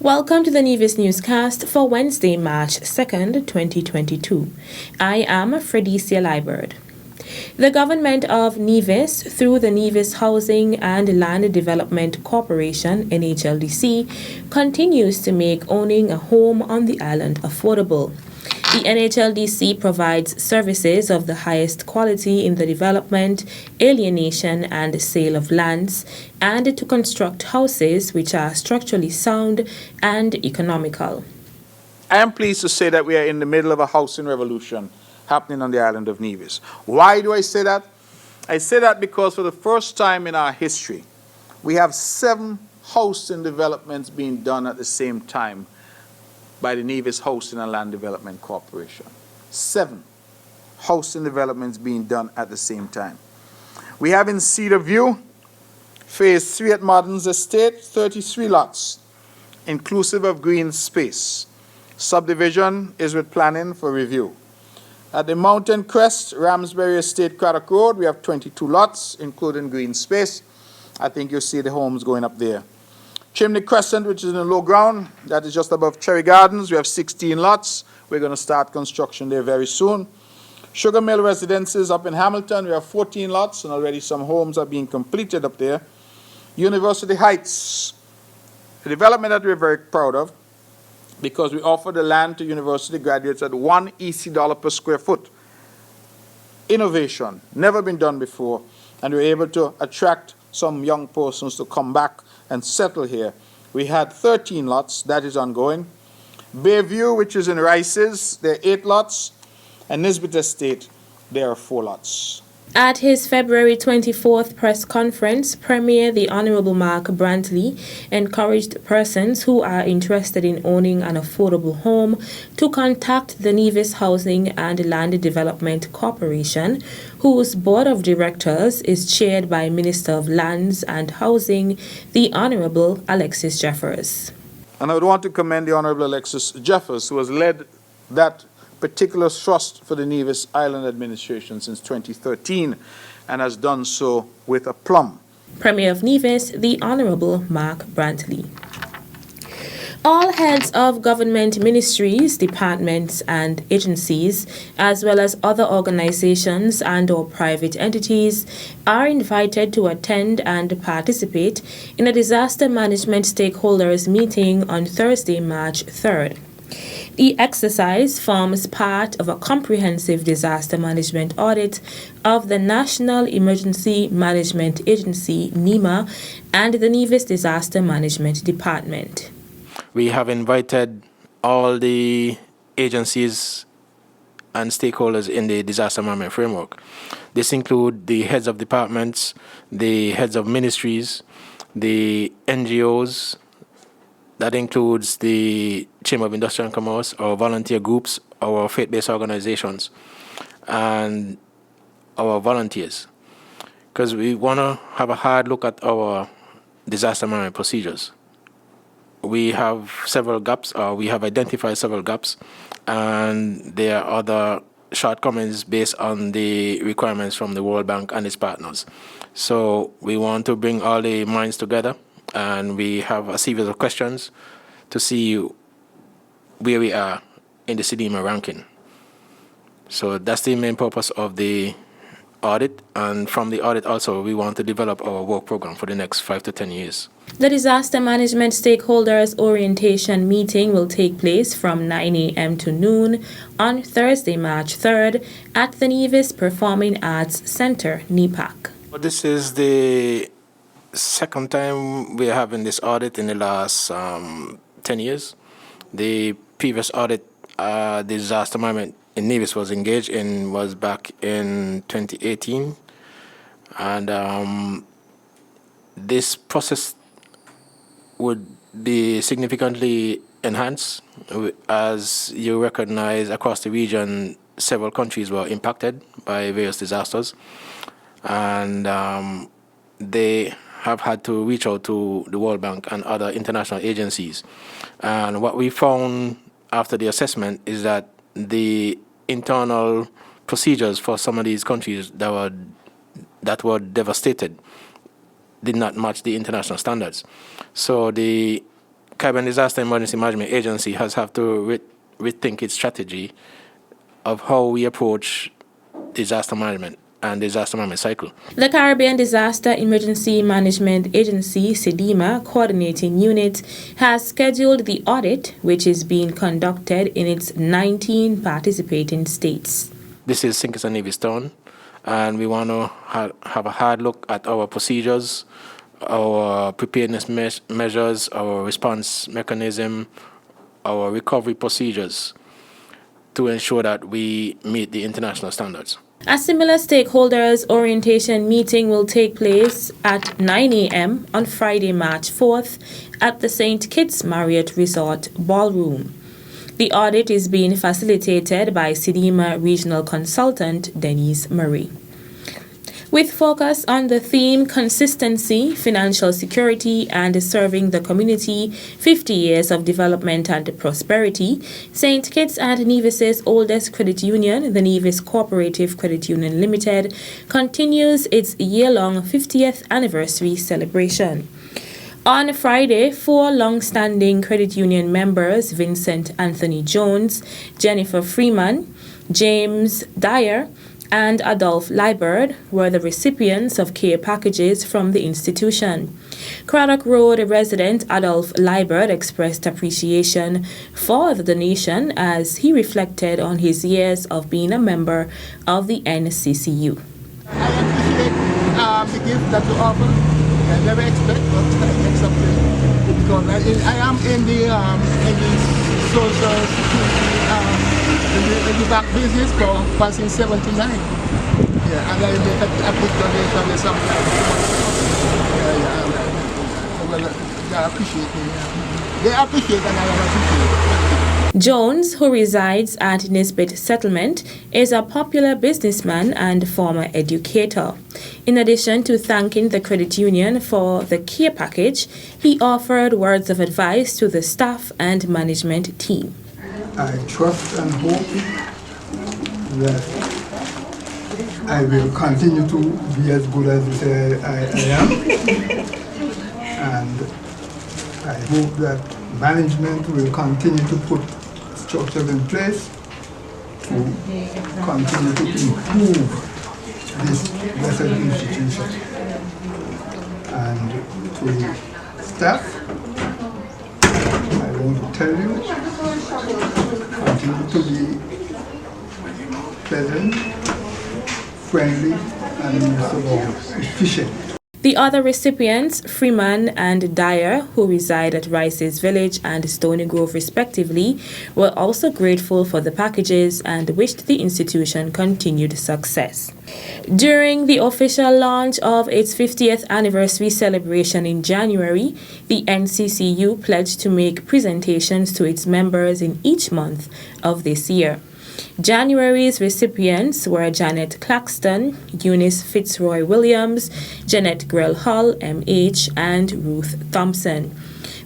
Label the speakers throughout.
Speaker 1: Welcome to the Nevis newscast for Wednesday, March 2nd, 2022. I am Fredicia Liebert. The government of Nevis, through the Nevis Housing and Land Development Corporation, NHLDC, continues to make owning a home on the island affordable. The NHLDC provides services of the highest quality in the development, alienation, and sale of lands, and to construct houses which are structurally sound and economical.
Speaker 2: I am pleased to say that we are in the middle of a housing revolution happening on the island of Nevis. Why do I say that? I say that because for the first time in our history, we have 7 housing developments being done at the same time by the Nevis Housing and Land Development Corporation. 7 housing developments being done at the same time. We have in Cedar View, Phase 3 at Martin's Estate, 33 lots, inclusive of green space. Subdivision is with planning for review. At the Mountain Crest, Ramsbury Estate, Craddock Road, we have 22 lots, including green space. I think you'll see the homes going up there. Chimney Crescent, which is in the low ground, that is just above Cherry Gardens. We have 16 lots. We're going to start construction there very soon. Sugar Mill Residences up in Hamilton, we have 14 lots, and already some homes are being completed up there. University Heights, a development that we're very proud of because we offer the land to university graduates at $1 EC per square foot. Innovation, never been done before, and we're able to attract some young persons to come back and settle here. We had 13 lots, that is ongoing. Bayview, which is in Rices, there are 8 lots, and Nisbet Estate, there are 4 lots.
Speaker 1: At his February 24th press conference, Premier the Honorable Mark Brantley encouraged persons who are interested in owning an affordable home to contact the Nevis Housing and Land Development Corporation, whose board of directors is chaired by Minister of Lands and Housing, the Honorable Alexis Jeffers.
Speaker 2: And I would want to commend the Honorable Alexis Jeffers, who has led that particular thrust for the Nevis Island Administration since 2013 and has done so with aplomb.
Speaker 1: Premier of Nevis, the Honorable Mark Brantley. All heads of government ministries, departments, and agencies, as well as other organizations and/or private entities, are invited to attend and participate in a disaster management stakeholders meeting on Thursday, March 3rd. The exercise forms part of a comprehensive disaster management audit of the National Emergency Management Agency, NEMA, and the Nevis Disaster Management Department.
Speaker 3: We have invited all the agencies and stakeholders in the disaster management framework. This includes the heads of departments, the heads of ministries, the NGOs. That includes the Chamber of Industry and Commerce, our volunteer groups, our faith-based organizations, and our volunteers. Because we want to have a hard look at our disaster management procedures. We have several gaps, or we have identified several gaps, and there are other shortcomings based on the requirements from the World Bank and its partners. So we want to bring all the minds together, and we have a series of questions to see where we are in the CDMA ranking. So that's the main purpose of the audit, and from the audit also we want to develop our work program for the next 5 to 10 years.
Speaker 1: The Disaster Management Stakeholders Orientation meeting will take place from 9 a.m. to noon on Thursday, March 3rd at the Nevis Performing Arts Center, NEPAC.
Speaker 3: This is the second time we are having this audit in the last 10 years. The previous audit, the disaster management in Nevis was engaged in was back in 2018, and this process would be significantly enhanced. As you recognize, across the region, several countries were impacted by various disasters, and they have had to reach out to the World Bank and other international agencies. And what we found after the assessment is that the internal procedures for some of these countries that were devastated did not match the international standards. So the Caribbean Disaster Emergency Management Agency has have to rethink its strategy of how we approach disaster management and disaster management cycle.
Speaker 1: The Caribbean Disaster Emergency Management Agency, CDEMA, coordinating unit has scheduled the audit, which is being conducted in its 19 participating states.
Speaker 3: This is St. Kitts and Nevis Town, and we want to have a hard look at our procedures, our preparedness measures, our response mechanism, our recovery procedures to ensure that we meet the international standards.
Speaker 1: A similar stakeholders orientation meeting will take place at 9 a.m. on Friday, March 4th at the St. Kitts Marriott Resort Ballroom. The audit is being facilitated by CDEMA Regional Consultant Denise Murray. With focus on the theme Consistency, Financial Security, and Serving the Community, 50 Years of Development and Prosperity, St. Kitts and Nevis's oldest credit union, the Nevis Cooperative Credit Union Limited, continues its year-long 50th anniversary celebration. On Friday, 4 long-standing credit union members, Vincent Anthony Jones, Jennifer Freeman, James Dyer, and Adolph Liebert were the recipients of care packages from the institution. Craddock Road resident Adolph Liebert expressed appreciation for the donation as he reflected on his years of being a member of the NCCU.
Speaker 4: I appreciate the gift that you offer. I never expect, but I get something because I am in the social security in the back business for since 79. Yeah, and I make a big donation or something like they appreciate me. They appreciate and I appreciate.
Speaker 1: Jones, who resides at Nisbet Settlement, is a popular businessman and former educator. In addition to thanking the credit union for the care package, he offered words of advice to the staff and management team.
Speaker 5: I trust and hope that I will continue to be as good as you say I am. And I hope that management will continue to put structures in place to continue to improve this blessed institution. And to staff, I want to tell you, continue to be pleasant, friendly, and most efficient.
Speaker 1: The other recipients, Freeman and Dyer, who reside at Rice's Village and Stony Grove respectively, were also grateful for the packages and wished the institution continued success. During the official launch of its 50th anniversary celebration in January, the NCCU pledged to make presentations to its members in each month of this year. January's recipients were Janet Claxton, Eunice Fitzroy Williams, Jeanette Grell Hull, MH, and Ruth Thompson.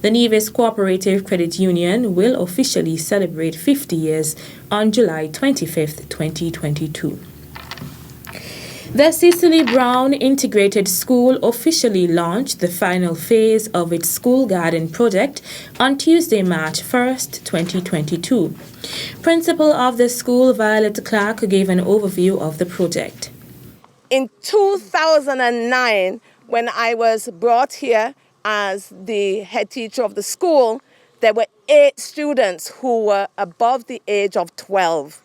Speaker 1: The Nevis Cooperative Credit Union will officially celebrate 50 years on July 25, 2022. The Cecily Brown Integrated School officially launched the final phase of its school garden project on Tuesday, March 1st, 2022. Principal of the school, Violet Clark, gave an overview of the project.
Speaker 6: In 2009, when I was brought here as the head teacher of the school, there were 8 students who were above the age of 12.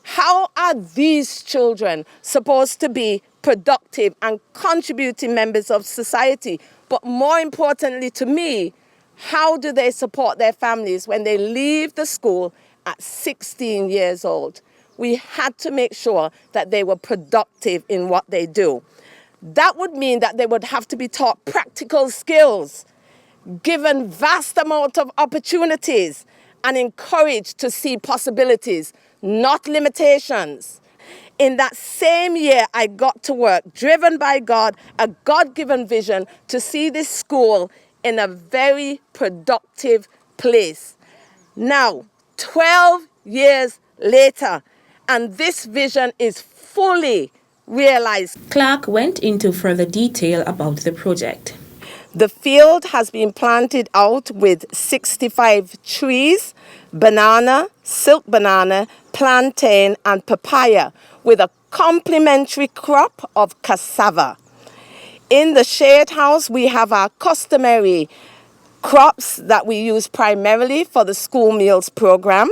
Speaker 6: How are these children supposed to be productive and contributing members of society? But more importantly to me, how do they support their families when they leave the school at 16 years old? We had to make sure that they were productive in what they do. That would mean that they would have to be taught practical skills, given vast amount of opportunities, and encouraged to see possibilities, not limitations. In that same year, I got to work, driven by God, a God-given vision to see this school in a very productive place. Now, 12 years later, and this vision is fully realized.
Speaker 1: Clark went into further detail about the project.
Speaker 6: The field has been planted out with 65 trees, banana, silk banana, plantain, and papaya, with a complementary crop of cassava. In the shade house, we have our customary crops that we use primarily for the school meals program,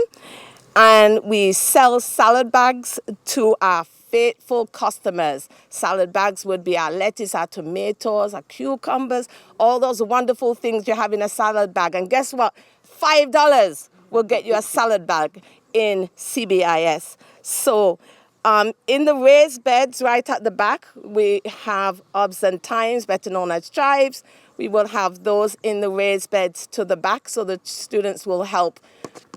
Speaker 6: and we sell salad bags to our faithful customers. Salad bags would be our lettuce, our tomatoes, our cucumbers, all those wonderful things you have in a salad bag. And guess what? $5 will get you a salad bag in CBIS. So in the raised beds right at the back, we have herbs and thymes, better known as chives. We will have those in the raised beds to the back, so the students will help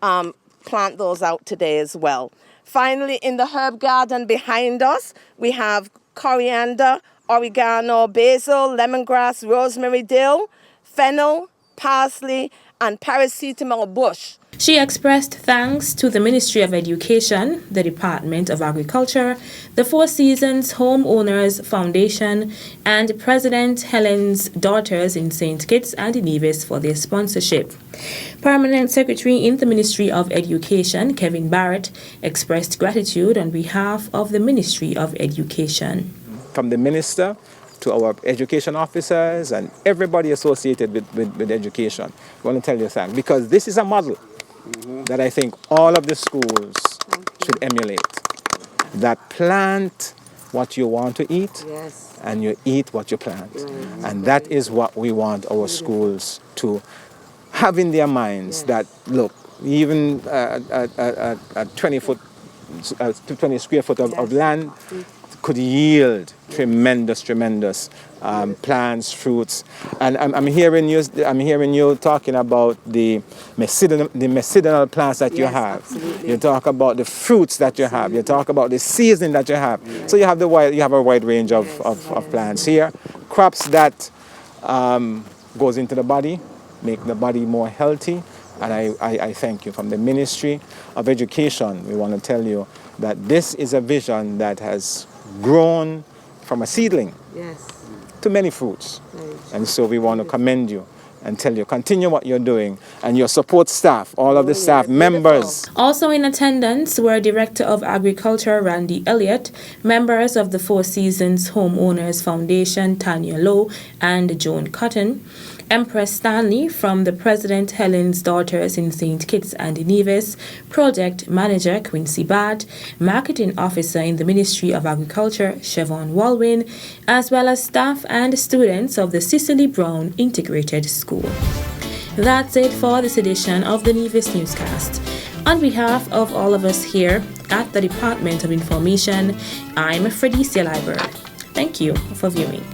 Speaker 6: plant those out today as well. Finally, in the herb garden behind us, we have coriander, oregano, basil, lemongrass, rosemary, dill, fennel, parsley, and paracetamol bush.
Speaker 1: She expressed thanks to the Ministry of Education, the Department of Agriculture, the Four Seasons Homeowners Foundation, and President Helen's Daughters in St. Kitts and Nevis for their sponsorship. Permanent Secretary in the Ministry of Education, Kevin Barrett, expressed gratitude on behalf of the Ministry of Education.
Speaker 7: From the Minister to our education officers and everybody associated with education, I want to tell you thanks, because this is a model that I think all of the schools should emulate. That plant what you want to eat, and you eat what you plant. And that is what we want our schools to have in their minds, that, look, even a 20 square foot of land could yield tremendous plants, fruits, and I'm hearing you talking about the medicinal plants that you have. Absolutely. You talk about the fruits that you have. You talk about the seasoning that you have. So you have a wide range of plants here, crops that goes into the body, make the body more healthy. And I thank you. From the Ministry of Education, we want to tell you that this is a vision that has grown from a seedling to many fruits. And so we want to commend you and tell you, continue what you're doing, and your support staff, all of the staff members.
Speaker 1: Also in attendance were Director of Agriculture Randy Elliott, members of the Four Seasons Homeowners Foundation Tanya Lowe and Joan Cotton, Empress Stanley from the President Helen's Daughters in St. Kitts and Nevis, Project Manager Quincy Bad, Marketing Officer in the Ministry of Agriculture Siobhan Walwyn, as well as staff and students of the Cecily Brown Integrated School. That's it for this edition of the Nevis Newscast. On behalf of all of us here at the Department of Information, I'm Fredicia Liber. Thank you for viewing.